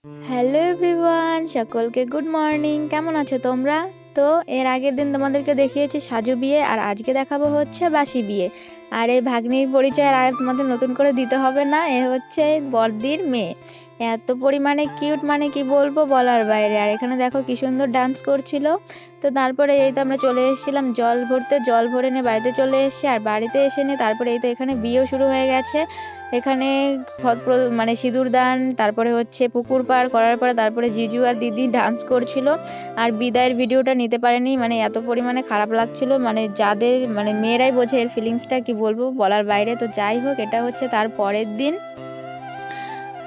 Hello everyone, সকলকে good morning. কেমন আছো তোমরা? তো এর আগের দিন তোমাদেরকে দেখিয়েছি সাজু বিয়ে, আর আজকে দেখাবো হচ্ছে বাসি বিয়ে। আর এই ভাগ্নির পরিচয় আর তোমাদের নতুন করে দিতে হবে না, এ হচ্ছে বড়দির মেয়ে। এত পরিমাণে কিউট, মানে কি বলবো, বলার বাইরে। আর এখানে দেখো কি সুন্দর ডান্স করছিল। তো তারপরে এই তো আমরা চলে এসেছিলাম জল ভরতে, জল ভরে নিয়ে বাড়িতে চলে এসেছি। আর বাড়িতে এসে নিয়ে তারপরে এই তো এখানে বিয়েও শুরু হয়ে গেছে। এখানে মানে সিঁদুর দান, তারপরে হচ্ছে পুকুর পার করার পরে তারপরে জিজু আর দিদি ডান্স করছিল। আর বিদায়ের ভিডিওটা নিতে পারেনি, মানে এত পরিমাণে খারাপ লাগছিল, মানে যাদের মানে মেয়েরাই বোঝে এর ফিলিংসটা, কি বলবো, বলার বাইরে। তো যাই হোক, এটা হচ্ছে তার পরের দিন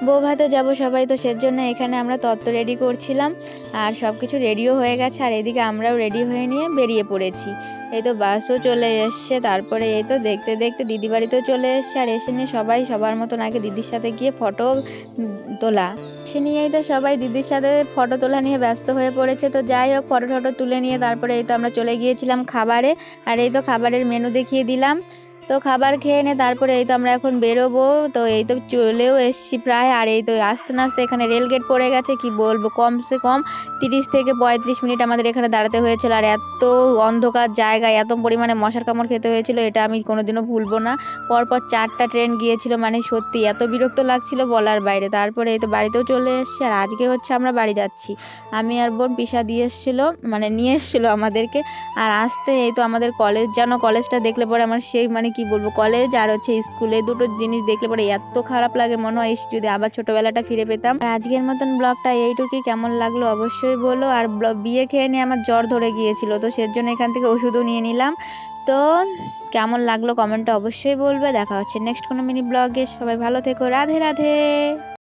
বউ ভাতে যাবো সবাই, তো সেজন্য এখানে আমরা তত্ত্ব রেডি করছিলাম। আর সব কিছু রেডিও হয়ে গেছে, আর এদিকে আমরাও রেডি হয়ে নিয়ে বেরিয়ে পড়েছি। এই তো বাসও চলে এসছে, তারপরে এই তো দেখতে দেখতে দিদি বাড়িতেও চলে এসছে। আর এসে নিয়ে সবাই সবার মতন আগে দিদির সাথে গিয়ে ফটো তোলা। সে নিয়েই তো সবাই দিদির সাথে ফটো তোলা নিয়ে ব্যস্ত হয়ে পড়েছে। তো যাই হোক, ফটো টটো তুলে নিয়ে তারপরে এই তো আমরা চলে গিয়েছিলাম খাবারে। আর এই তো খাবারের মেনু দেখিয়ে দিলাম। তো খাবার খেয়ে নে তারপরে এই তো আমরা এখন বেরোবো। তো এই তো চলেও এসছি প্রায়। আর এই তো আস্তে আস্তে এখানে রেল গেট পড়ে গেছে, কি বলবো, কমসে কম 30 থেকে 35 মিনিট আমাদের এখানে দাঁড়াতে হয়েছিল। আর এত অন্ধকার জায়গায় এত পরিমাণে মশার কামড় খেতে হয়েছিল, এটা আমি কোনোদিনও ভুলবো না। পরপর 4টা ট্রেন গিয়েছিল, মানে সত্যি এত বিরক্ত লাগছিল বলার বাইরে। তারপরে এই তো বাড়িতেও চলে এসছি। আর আজকে হচ্ছে আমরা বাড়ি যাচ্ছি। আমি আর বোন পিসা দিয়ে এসেছিলো, মানে নিয়ে এসেছিলো আমাদেরকে। আর আসতে এই তো আমাদের কলেজ, জানো, কলেজটা দেখলে পরে আমার সেই, মানে কি বলবো, কলেজ আর হচ্ছে স্কুলে দুটো জিনিস দেখলে পরে এত খারাপ লাগে, মনে হয় যদি আবার ছোটবেলাটা ফিরে পেতাম। আর আজকের মতন ব্লগটা এইটুকুই। কেমন লাগলো অবশ্যই বলো। আর বিয়ে খেয়ে নিয়ে আমার জ্বর ধরে গিয়েছিল, তো সেজন্য এখান থেকে ওষুধও নিয়ে নিলাম। তো কেমন লাগলো কমেন্টে অবশ্যই বলবে। দেখা হচ্ছে নেক্সট কোনো মিনি ব্লগে। সবাই ভালো থেকো, রাধে রাধে।